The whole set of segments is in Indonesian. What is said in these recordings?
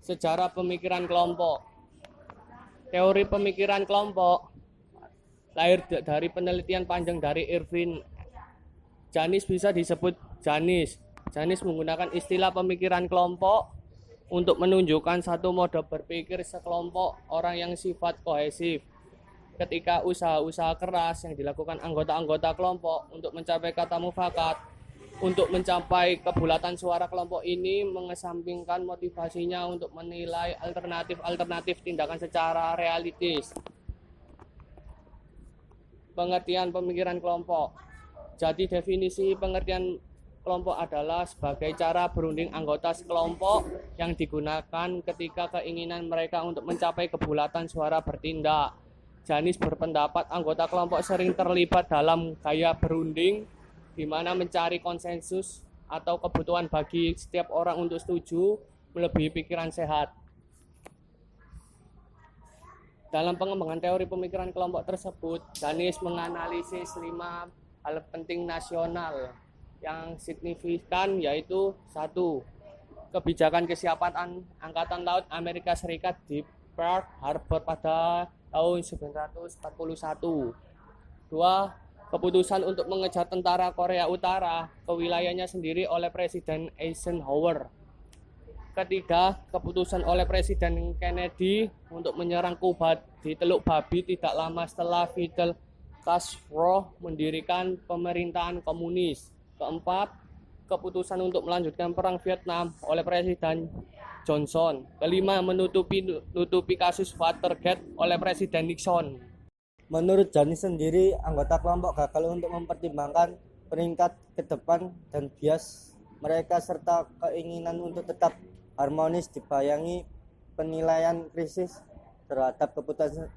Sejarah pemikiran kelompok. Teori pemikiran kelompok lahir dari penelitian panjang dari Irvin Janis, bisa disebut Janis. Janis menggunakan istilah pemikiran kelompok untuk menunjukkan satu mode berpikir sekelompok orang yang sifat kohesif. Ketika usaha-usaha keras yang dilakukan anggota-anggota kelompok untuk mencapai kata mufakat, untuk mencapai kebulatan suara, kelompok ini mengesampingkan motivasinya untuk menilai alternatif tindakan secara realistis. Pengertian pemikiran kelompok. Jadi definisi pengertian kelompok adalah sebagai cara berunding anggota sekelompok yang digunakan ketika keinginan mereka untuk mencapai kebulatan suara bertindak. Janis berpendapat anggota kelompok sering terlibat dalam gaya berunding, di mana mencari konsensus atau kebutuhan bagi setiap orang untuk setuju melebihi pikiran sehat. Dalam pengembangan teori pemikiran kelompok tersebut, Janis menganalisis 5 hal penting nasional yang signifikan, yaitu 1. Kebijakan kesiapan Angkatan Laut Amerika Serikat di Pearl Harbor pada tahun 1941. 2. Keputusan untuk mengejar tentara Korea Utara ke wilayahnya sendiri oleh Presiden Eisenhower. 3. Keputusan oleh Presiden Kennedy untuk menyerang Kuba di Teluk Babi tidak lama setelah Fidel Castro mendirikan pemerintahan komunis. 4. Keputusan untuk melanjutkan perang Vietnam oleh Presiden Johnson. 5. Menutupi kasus Watergate oleh Presiden Nixon. Menurut Janis sendiri, anggota kelompok gagal untuk mempertimbangkan peringkat ke depan dan bias mereka serta keinginan untuk tetap harmonis dibayangi penilaian krisis terhadap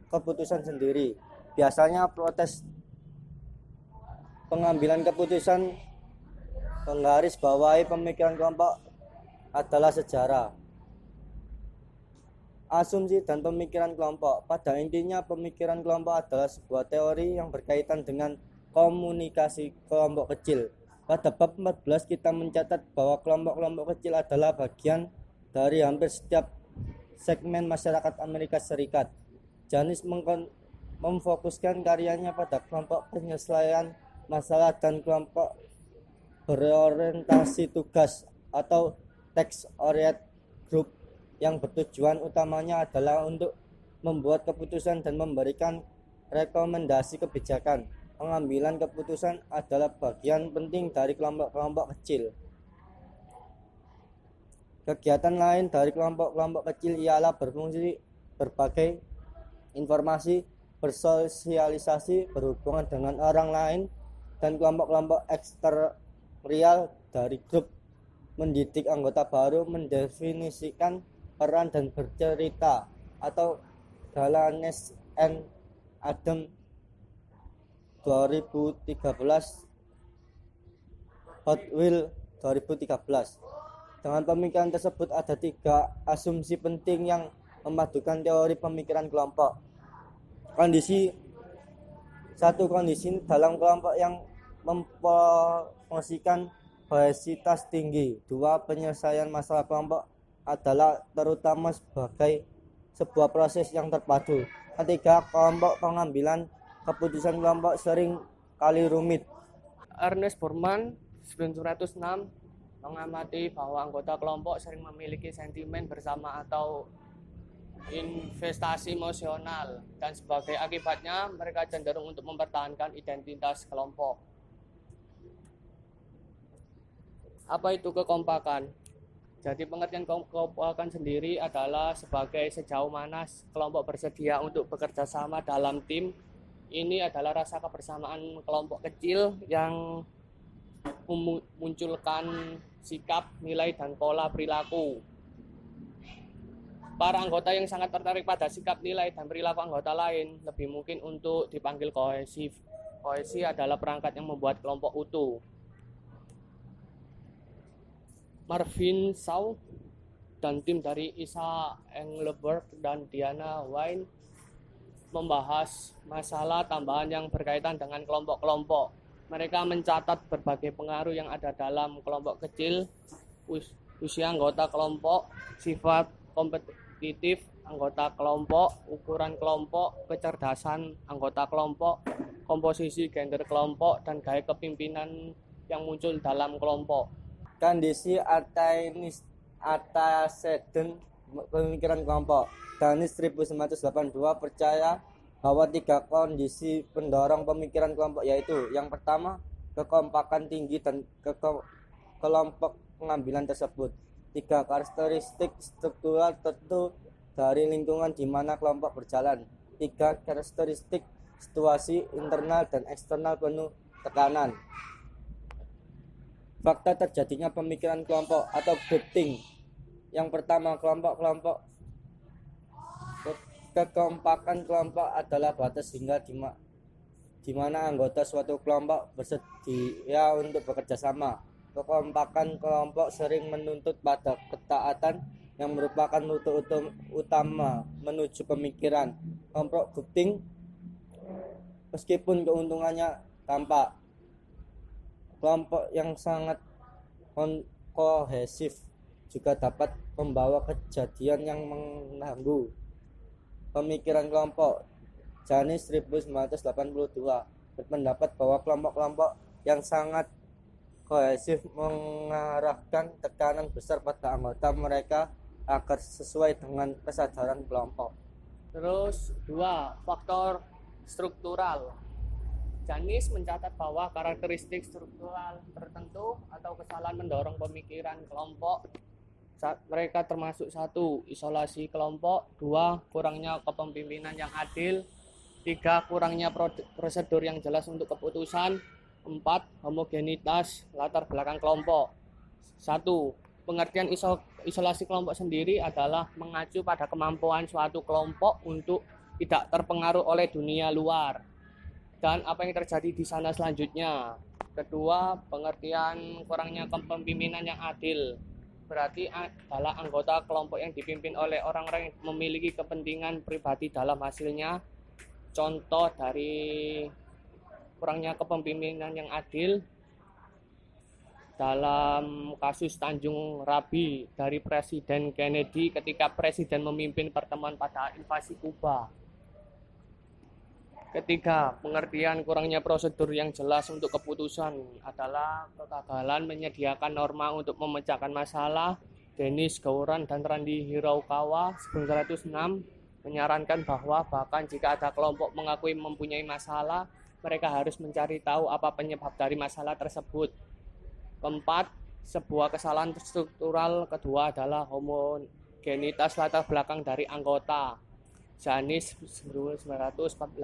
keputusan sendiri. Biasanya protes pengambilan keputusan menggarisbawahi pemikiran kelompok adalah sejarah, asumsi dan pemikiran kelompok. Pada intinya, pemikiran kelompok adalah sebuah teori yang berkaitan dengan komunikasi kelompok kecil. Pada bab 14 kita mencatat bahwa kelompok-kelompok kecil adalah bagian dari hampir setiap segmen masyarakat Amerika Serikat. Janis memfokuskan karyanya pada kelompok penyelesaian masalah dan kelompok berorientasi tugas atau task-oriented group yang bertujuan utamanya adalah untuk membuat keputusan dan memberikan rekomendasi kebijakan. Pengambilan keputusan adalah bagian penting dari kelompok-kelompok kecil. Kegiatan lain dari kelompok-kelompok kecil ialah berfungsi berbagai informasi, bersosialisasi, berhubungan dengan orang lain, dan kelompok-kelompok eksterrial dari grup, mendidik anggota baru, mendefinisikan peran dan bercerita, atau Galanes and Adam 2013, Hot Wheels 2013. Dengan pemikiran tersebut ada 3 asumsi penting yang memadukan teori pemikiran kelompok. Kondisi dalam kelompok yang mempromosikan kohesivitas tinggi. 2. Penyelesaian masalah kelompok adalah terutama sebagai sebuah proses yang terpadu. 3. Kelompok pengambilan keputusan kelompok sering kali rumit. Ernest Borman 1906 mengamati bahwa anggota kelompok sering memiliki sentimen bersama atau investasi emosional, dan sebagai akibatnya mereka cenderung untuk mempertahankan identitas kelompok. Apa itu kekompakan? Jadi pengertian kekompakan sendiri adalah sebagai sejauh mana kelompok bersedia untuk bekerja sama dalam tim. Ini adalah rasa kebersamaan kelompok kecil yang memunculkan sikap, nilai, dan pola perilaku. Para anggota yang sangat tertarik pada sikap, nilai, dan perilaku anggota lain lebih mungkin untuk dipanggil kohesif. Kohesi adalah perangkat yang membuat kelompok utuh. Marvin Shaw dan tim dari Isa Engelberg dan Diana Wine membahas masalah tambahan yang berkaitan dengan kelompok-kelompok. Mereka mencatat berbagai pengaruh yang ada dalam kelompok kecil, usia anggota kelompok, sifat kompetitif anggota kelompok, ukuran kelompok, kecerdasan anggota kelompok, komposisi gender kelompok, dan gaya kepemimpinan yang muncul dalam kelompok. Kondisi antecedent pemikiran kelompok. Danis 1982 percaya bahwa 3 kondisi pendorong pemikiran kelompok, yaitu yang pertama, kekompakan tinggi dan kelompok pengambilan tersebut. 3 karakteristik struktural tentu dari lingkungan di mana kelompok berjalan. 3 karakteristik situasi internal dan eksternal penuh tekanan. Fakta terjadinya pemikiran kelompok atau grouping. Yang pertama, kelompok-kelompok. Kekompakan kelompok adalah batas hingga di mana anggota suatu kelompok bersedia untuk bekerja sama. Kekompakan kelompok sering menuntut pada ketaatan yang merupakan mutu utama menuju pemikiran. Kelompok grouping, meskipun keuntungannya tampak, kelompok yang sangat kohesif juga dapat membawa kejadian yang mengganggu pemikiran kelompok. Janis 1982 berpendapat bahwa kelompok-kelompok yang sangat kohesif mengarahkan tekanan besar pada anggota mereka agar sesuai dengan kesadaran kelompok. Terus 2, faktor struktural. Janis mencatat bahwa karakteristik struktural tertentu atau kesalahan mendorong pemikiran kelompok mereka termasuk 1. Isolasi kelompok, 2. Kurangnya kepemimpinan yang adil, 3. Kurangnya prosedur yang jelas untuk keputusan, 4. Homogenitas latar belakang kelompok. 1. Pengertian isolasi kelompok sendiri adalah mengacu pada kemampuan suatu kelompok untuk tidak terpengaruh oleh dunia luar dan apa yang terjadi di sana selanjutnya. Kedua, pengertian kurangnya kepemimpinan yang adil berarti adalah anggota kelompok yang dipimpin oleh orang-orang yang memiliki kepentingan pribadi dalam hasilnya. Contoh dari kurangnya kepemimpinan yang adil dalam kasus Tanjung Rabi dari Presiden Kennedy ketika Presiden memimpin pertemuan pada invasi Kuba. Ketiga, pengertian kurangnya prosedur yang jelas untuk keputusan adalah kegagalan menyediakan norma untuk memecahkan masalah. Denis Gauran dan Randi Hiraukawa 1906 menyarankan bahwa bahkan jika ada kelompok mengakui mempunyai masalah, mereka harus mencari tahu apa penyebab dari masalah tersebut. Keempat, sebuah kesalahan struktural kedua adalah homogenitas latar belakang dari anggota. Janis 1982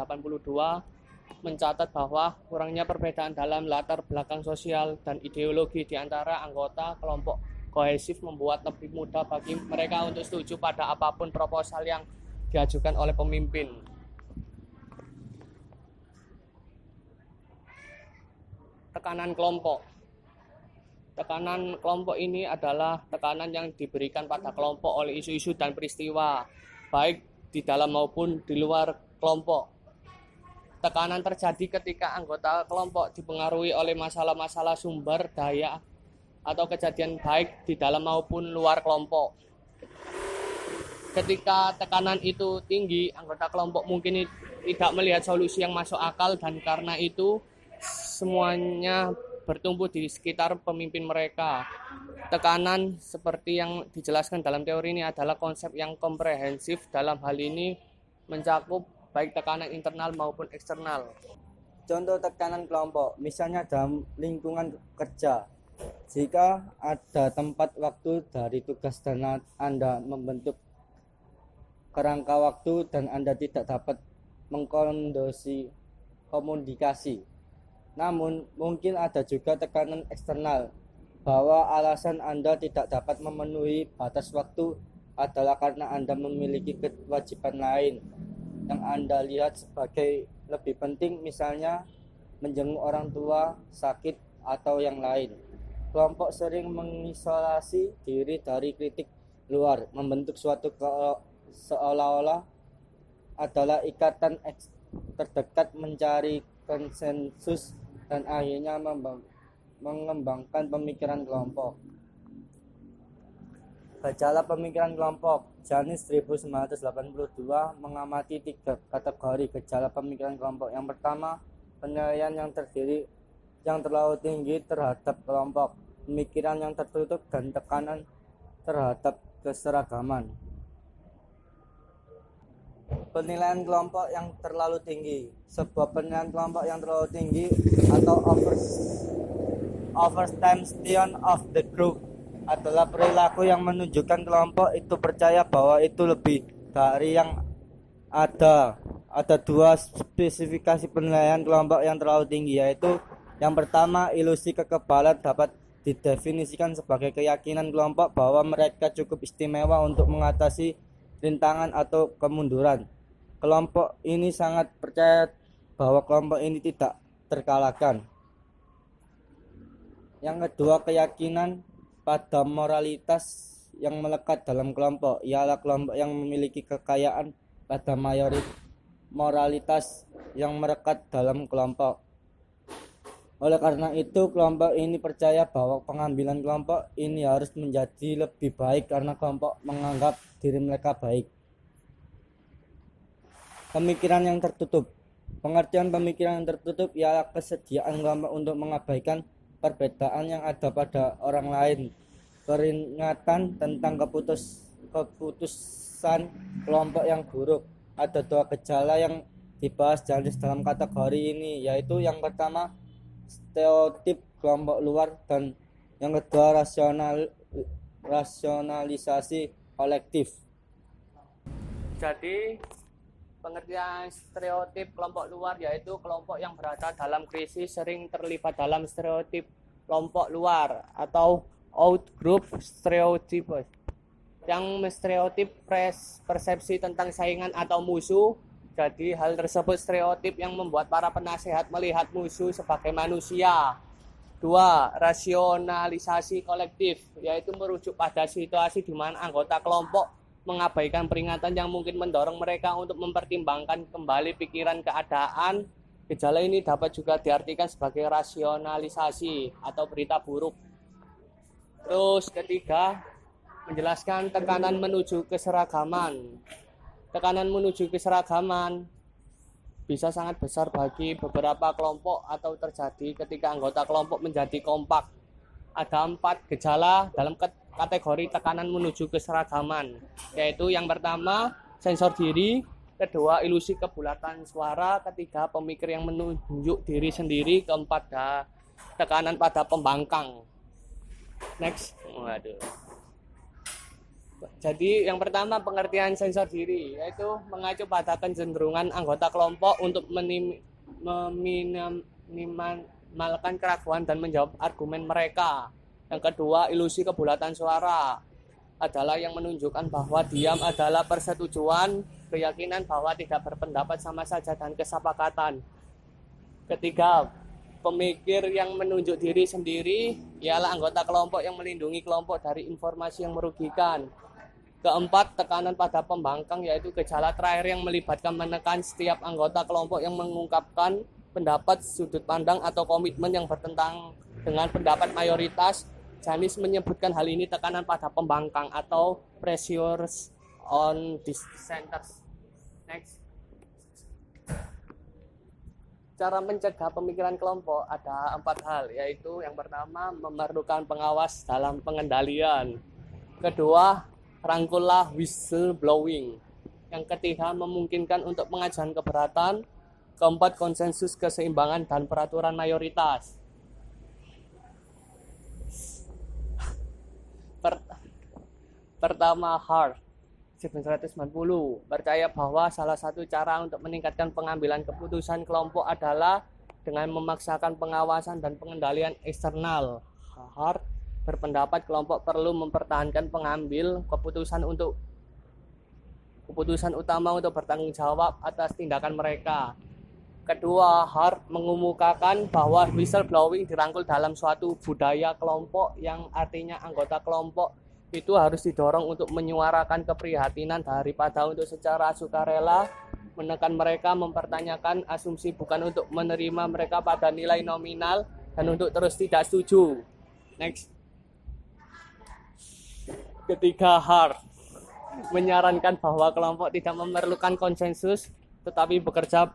mencatat bahwa kurangnya perbedaan dalam latar belakang sosial dan ideologi di antara anggota kelompok kohesif membuat lebih mudah bagi mereka untuk setuju pada apapun proposal yang diajukan oleh pemimpin. Tekanan kelompok. Tekanan kelompok ini adalah tekanan yang diberikan pada kelompok oleh isu-isu dan peristiwa, baik di dalam maupun di luar kelompok. Tekanan terjadi ketika anggota kelompok dipengaruhi oleh masalah-masalah sumber daya atau kejadian baik di dalam maupun luar kelompok. Ketika tekanan itu tinggi, anggota kelompok mungkin tidak melihat solusi yang masuk akal dan karena itu semuanya bertumbuh di sekitar pemimpin mereka. Tekanan seperti yang dijelaskan dalam teori ini adalah konsep yang komprehensif. Dalam hal ini mencakup baik tekanan internal maupun eksternal. Contoh tekanan kelompok, misalnya dalam lingkungan kerja. Jika ada tempat waktu dari tugas dan Anda membentuk kerangka waktu dan Anda tidak dapat mengkondosi komunikasi. Namun, mungkin ada juga tekanan eksternal, bahwa alasan Anda tidak dapat memenuhi batas waktu adalah karena Anda memiliki kewajiban lain yang Anda lihat sebagai lebih penting, misalnya menjenguk orang tua, sakit, atau yang lain. Kelompok sering mengisolasi diri dari kritik luar, membentuk suatu seolah-olah adalah ikatan terdekat, mencari konsensus, dan akhirnya mengembangkan pemikiran kelompok. Gejala pemikiran kelompok. Janis 1982 mengamati 3 kategori gejala pemikiran kelompok. Yang pertama, penilaian yang terlalu tinggi terhadap kelompok, pemikiran yang tertutup dan tekanan terhadap keseragaman. Penilaian kelompok yang terlalu tinggi. Sebuah penilaian kelompok yang terlalu tinggi atau overestimation of the group adalah perilaku yang menunjukkan kelompok itu percaya bahwa itu lebih dari yang ada. Ada 2 spesifikasi penilaian kelompok yang terlalu tinggi, yaitu yang pertama, ilusi kekebalan dapat didefinisikan sebagai keyakinan kelompok bahwa mereka cukup istimewa untuk mengatasi rintangan atau kemunduran. Kelompok ini sangat percaya bahwa kelompok ini tidak terkalahkan. Yang kedua, keyakinan pada moralitas yang melekat dalam kelompok, ialah kelompok yang memiliki kekayaan pada moralitas yang melekat dalam kelompok. Oleh karena itu, kelompok ini percaya bahwa pengambilan kelompok ini harus menjadi lebih baik karena kelompok menganggap diri mereka baik. Pemikiran yang tertutup. Pengertian pemikiran yang tertutup ialah kesediaan kelompok untuk mengabaikan perbedaan yang ada pada orang lain. Peringatan tentang keputusan kelompok yang buruk. Ada 2 gejala yang dibahas Janis dalam kategori ini, yaitu yang pertama, stereotip kelompok luar, dan yang kedua, rasionalisasi kolektif. Jadi pengertian stereotip kelompok luar yaitu kelompok yang berada dalam krisis sering terlibat dalam stereotip kelompok luar atau outgroup stereotypes yang menstereotip persepsi tentang saingan atau musuh. Jadi hal tersebut stereotip yang membuat para penasehat melihat musuh sebagai manusia. 2. Rasionalisasi kolektif, yaitu merujuk pada situasi di mana anggota kelompok mengabaikan peringatan yang mungkin mendorong mereka untuk mempertimbangkan kembali pikiran keadaan. Gejala ini dapat juga diartikan sebagai rasionalisasi atau berita buruk. Terus ketiga, menjelaskan tekanan menuju keseragaman. Tekanan menuju keseragaman bisa sangat besar bagi beberapa kelompok atau terjadi ketika anggota kelompok menjadi kompak. Ada 4 gejala dalam kategori tekanan menuju keseragaman, yaitu yang pertama, sensor diri, kedua, ilusi kebulatan suara, ketiga, pemikir yang menunjuk diri sendiri, keempat, tekanan pada pembangkang. Next. Waduh. Jadi yang pertama, pengertian sensor diri, yaitu mengacu pada kecenderungan anggota kelompok untuk meminimalkan keraguan dan menjawab argumen mereka. Yang kedua, ilusi kebulatan suara adalah yang menunjukkan bahwa diam adalah persetujuan, keyakinan bahwa tidak berpendapat sama saja dan kesepakatan. Ketiga, pemikir yang menunjuk diri sendiri ialah anggota kelompok yang melindungi kelompok dari informasi yang merugikan. Keempat, tekanan pada pembangkang, yaitu gejala terakhir yang melibatkan menekan setiap anggota kelompok yang mengungkapkan pendapat, sudut pandang, atau komitmen yang bertentangan dengan pendapat mayoritas. Janis menyebutkan hal ini tekanan pada pembangkang atau pressures on dissenters. Next. Cara mencegah pemikiran kelompok ada 4 hal, yaitu yang pertama, memerlukan pengawas dalam pengendalian. Kedua, rangkullah whistleblowing. Yang ketiga, memungkinkan untuk pengajuan keberatan. Keempat, konsensus keseimbangan dan peraturan mayoritas. Pertama, Hart 1990 percaya bahwa salah satu cara untuk meningkatkan pengambilan keputusan kelompok adalah dengan memaksakan pengawasan dan pengendalian eksternal. Hart berpendapat kelompok perlu mempertahankan pengambil keputusan utama untuk bertanggung jawab atas tindakan mereka. Kedua, Hart mengemukakan bahwa whistleblowing dirangkul dalam suatu budaya kelompok, yang artinya anggota kelompok itu harus didorong untuk menyuarakan keprihatinan daripada untuk secara sukarela menekan mereka, mempertanyakan asumsi bukan untuk menerima mereka pada nilai nominal, dan untuk terus tidak setuju. Next. Ketiga, hard menyarankan bahwa kelompok tidak memerlukan konsensus, tetapi bekerja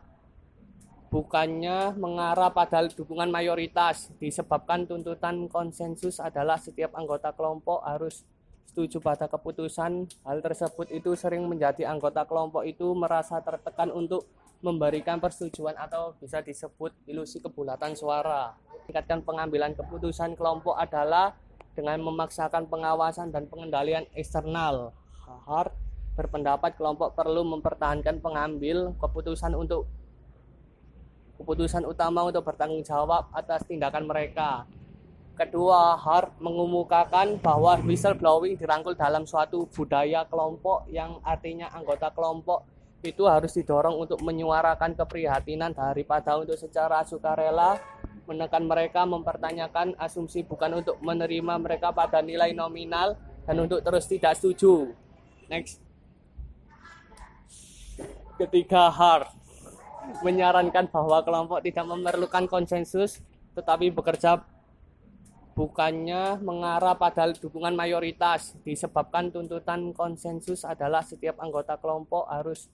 bukannya mengarah pada dukungan mayoritas. Disebabkan tuntutan konsensus adalah setiap anggota kelompok harus setuju pada keputusan. Hal tersebut itu sering menjadi anggota kelompok itu merasa tertekan untuk memberikan persetujuan atau bisa disebut ilusi kebulatan suara. Meningkatkan pengambilan keputusan kelompok adalah dengan memaksakan pengawasan dan pengendalian eksternal. Hart berpendapat kelompok perlu mempertahankan pengambil keputusan utama untuk bertanggung jawab atas tindakan mereka. Kedua, Hart mengemukakan bahwa whistleblowing dirangkul dalam suatu budaya kelompok, yang artinya anggota kelompok itu harus didorong untuk menyuarakan keprihatinan daripada untuk secara sukarela menekan mereka, mempertanyakan asumsi bukan untuk menerima mereka pada nilai nominal dan untuk terus tidak setuju. Next. Ketiga, Hart menyarankan bahwa kelompok tidak memerlukan konsensus, tetapi bekerja bukannya mengarah pada dukungan mayoritas. Disebabkan tuntutan konsensus adalah setiap anggota kelompok harus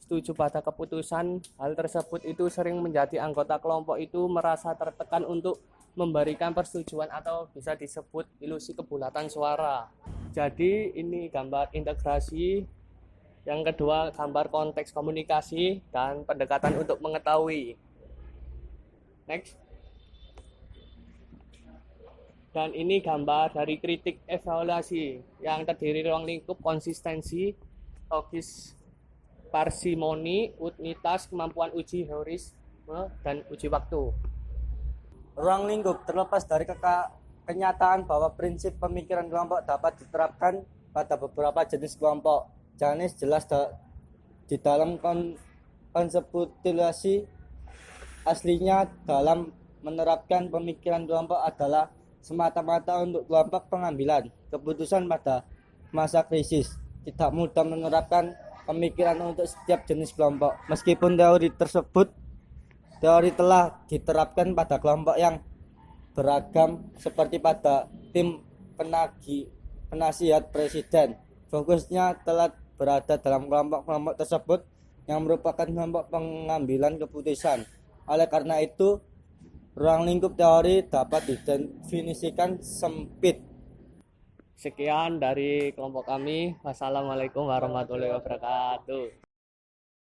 setuju pada keputusan. Hal tersebut itu sering menjadi anggota kelompok itu merasa tertekan untuk memberikan persetujuan atau bisa disebut ilusi kebulatan suara. Jadi ini gambar integrasi. Yang kedua, gambar konteks komunikasi dan pendekatan untuk mengetahui. Next. Dan ini gambar dari kritik evaluasi yang terdiri ruang lingkup konsistensi, logis, parsimoni, unitas, kemampuan uji heurisme, dan uji waktu. Ruang lingkup terlepas dari kenyataan bahwa prinsip pemikiran kelompok dapat diterapkan pada beberapa jenis kelompok. Janis jelas di dalam konseptualisasi aslinya dalam menerapkan pemikiran kelompok adalah semata-mata untuk kelompok pengambilan keputusan pada masa krisis. Tidak mudah menerapkan pemikiran untuk setiap jenis kelompok. Meskipun teori telah diterapkan pada kelompok yang beragam seperti pada tim penasihat presiden, fokusnya telah berada dalam kelompok-kelompok tersebut yang merupakan kelompok pengambilan keputusan. Oleh karena itu, ruang lingkup teori dapat didefinisikan sempit. Sekian dari kelompok kami. Wassalamualaikum warahmatullahi wabarakatuh.